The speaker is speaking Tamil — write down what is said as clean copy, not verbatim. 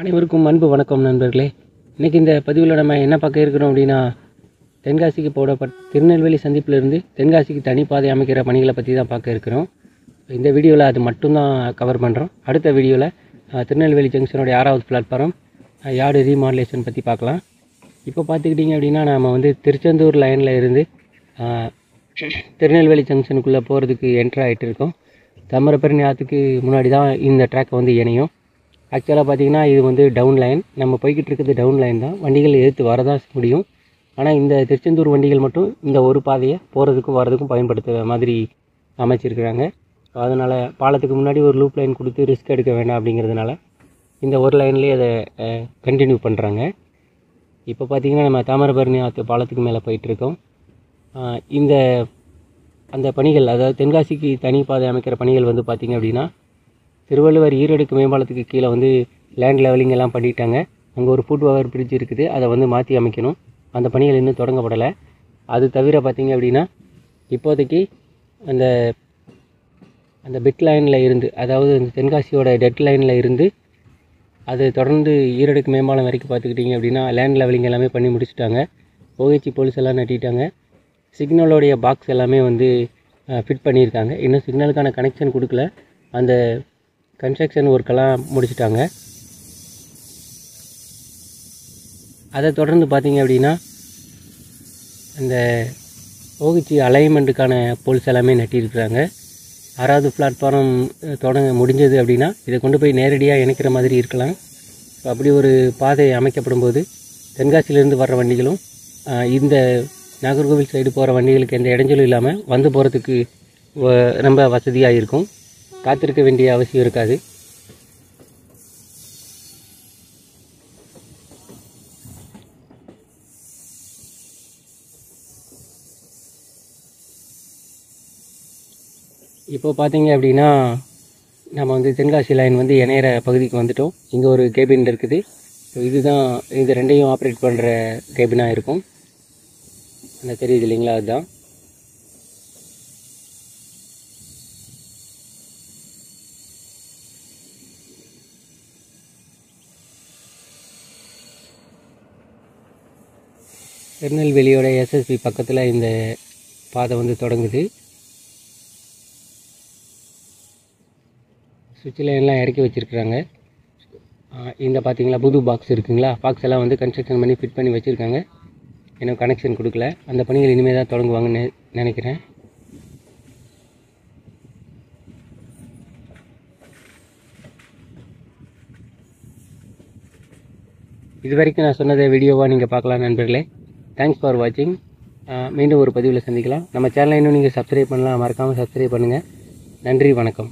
அனைவருக்கும் அன்பு வணக்கம் நண்பர்களே. இன்றைக்கி இந்த பதிவில் நம்ம என்ன பார்க்க இருக்கிறோம் அப்படின்னா, தென்காசிக்கு போடப்பட்ட திருநெல்வேலி சந்திப்பிலிருந்து தென்காசிக்கு தனிப்பாதை அமைக்கிற பணிகளை பற்றி தான் பார்க்க இருக்கிறோம். இந்த வீடியோவில் அது மட்டும்தான் கவர் பண்ணுறோம். அடுத்த வீடியோவில் திருநெல்வேலி ஜங்ஷனுடைய 6வது பிளாட்ஃபாரம் யார்டு ரீமாடலேஷன் பற்றி பார்க்கலாம். இப்போ பார்த்துக்கிட்டிங்க அப்படின்னா, நம்ம வந்து திருச்செந்தூர் லைனில் இருந்து திருநெல்வேலி ஜங்ஷனுக்குள்ளே போகிறதுக்கு என்ட்ரு ஆகிட்டு இருக்கோம். தாமிரபரணி ஆற்றுக்கு முன்னாடி தான் இந்த ட்ராக்கை வந்து இணையும். ஆக்சுவலாக பார்த்திங்கன்னா இது வந்து டவுன் லைன், நம்ம போய்கிட்டு இருக்கிறது டவுன் லைன் தான். வண்டிகள் எதிர்த்து வரதான் முடியும். ஆனால் இந்த திருச்செந்தூர் வண்டிகள் மட்டும் இந்த ஒரு பாதையை போகிறதுக்கும் வரதுக்கும் பயன்படுத்துகிற மாதிரி அமைச்சிருக்கிறாங்க. அதனால் பாலத்துக்கு முன்னாடி ஒரு லூப் லைன் கொடுத்து ரிஸ்க் எடுக்க வேண்டாம் அப்படிங்கிறதுனால இந்த ஒரு லைன்லேயே அதை கண்டினியூ பண்ணுறாங்க. இப்போ பார்த்திங்கன்னா நம்ம தாமிரபரணி ஆற்று பாலத்துக்கு மேலே போயிட்டுருக்கோம். அந்த பணிகள், அதாவது தென்காசிக்கு தனி பாதை அமைக்கிற பணிகள் வந்து பார்த்திங்க அப்படின்னா, திருவள்ளுவர் ஈரடுக்கு மேம்பாலத்துக்கு கீழே வந்து லேண்ட் லெவலிங் எல்லாம் பண்ணிட்டாங்க. அங்கே ஒரு ஃபுட் ஓவர் பிரிட்ஜ் இருக்குது, அதை வந்து மாற்றி அமைக்கணும். அந்த பணிகள் இன்னும் தொடங்கப்படலை. அது தவிர பார்த்திங்க அப்படின்னா, இப்போதைக்கு அந்த பிட் லைனில் இருந்து, அதாவது இந்த தென்காசியோட டெட் லைனில் இருந்து அது தொடர்ந்து ஈரடுக்கு மேம்பாலம் வரைக்கும் பார்த்துக்கிட்டிங்க அப்படின்னா லேண்ட் லெவலிங் எல்லாமே பண்ணி முடிச்சுட்டாங்க. ஓஹெச்சி போலீஸ் எல்லாம் நட்டிட்டாங்க. சிக்னலோடைய பாக்ஸ் எல்லாமே வந்து ஃபிட் பண்ணியிருக்காங்க. இன்னும் சிக்னலுக்கான கனெக்ஷன் கொடுக்கல. அந்த கன்ஸ்ட்ரக்ஷன் ஒர்க்கெல்லாம் முடிச்சுட்டாங்க. அதை தொடர்ந்து பார்த்திங்க அப்படின்னா அந்த ஓஹெச்சி அலைன்மெண்ட்டுக்கான போல்ஸ் எல்லாமே நட்டியிருக்கிறாங்க. 6வது பிளாட்ஃபாரம் தொடங்க முடிஞ்சது அப்படின்னா இதை கொண்டு போய் நேரடியாக இணைக்கிற மாதிரி இருக்கலாம். அப்படி ஒரு பாதை அமைக்கப்படும் போது தென்காசியிலேருந்து வர்ற வண்டிகளும் இந்த நாகர்கோவில் சைடு போகிற வண்டிகளுக்கு எந்த இடைஞ்சலும் இல்லாமல் வந்து போகிறதுக்கு ரொம்ப வசதியாக இருக்கும். காத்திருக்க வேண்டிய அவசியம் இருக்காது. இப்போ பார்த்தீங்க அப்படின்னா நம்ம வந்து தென்காசி லைன் வந்து இணையிற பகுதிக்கு வந்துட்டோம். இங்கே ஒரு கேபின் இருக்குது. இதுதான் இது ரெண்டையும் ஆப்ரேட் பண்ணுற கேபினாக இருக்கும். அந்த தெரியுது இல்லைங்களா, அதுதான். திருநெல்வேலியோட எஸ்எஸ்பி பக்கத்தில் இந்த பாதை வந்து தொடங்குது. சுவிட்ச் லைன்லாம் இறக்கி வச்சுருக்குறாங்க. இந்த பார்த்தீங்களா புது பாக்ஸ் இருக்குங்களா, பாக்ஸ் எல்லாம் வந்து கன்ஸ்ட்ரக்ஷன் பண்ணி ஃபிட் பண்ணி வச்சுருக்காங்க. இன்னும் கனெக்ஷன் கொடுக்கல. அந்த பணிகள் இனிமேல் தான் தொடங்குவாங்கன்னு நினைக்கிறேன். இது வரைக்கும் நான் சொன்னதை வீடியோவாக நீங்கள் பார்க்கலாம் நண்பர்களே. தேங்க்ஸ் ஃபார் வாட்சிங். மீண்டும் ஒரு பதிவில் சந்திக்கலாம். நம்ம சேனலை இன்னும் நீங்கள் சப்ஸ்கிரைப் பண்ணலாம், மறக்காமல் சப்ஸ்கிரைப் பண்ணுங்கள். நன்றி, வணக்கம்.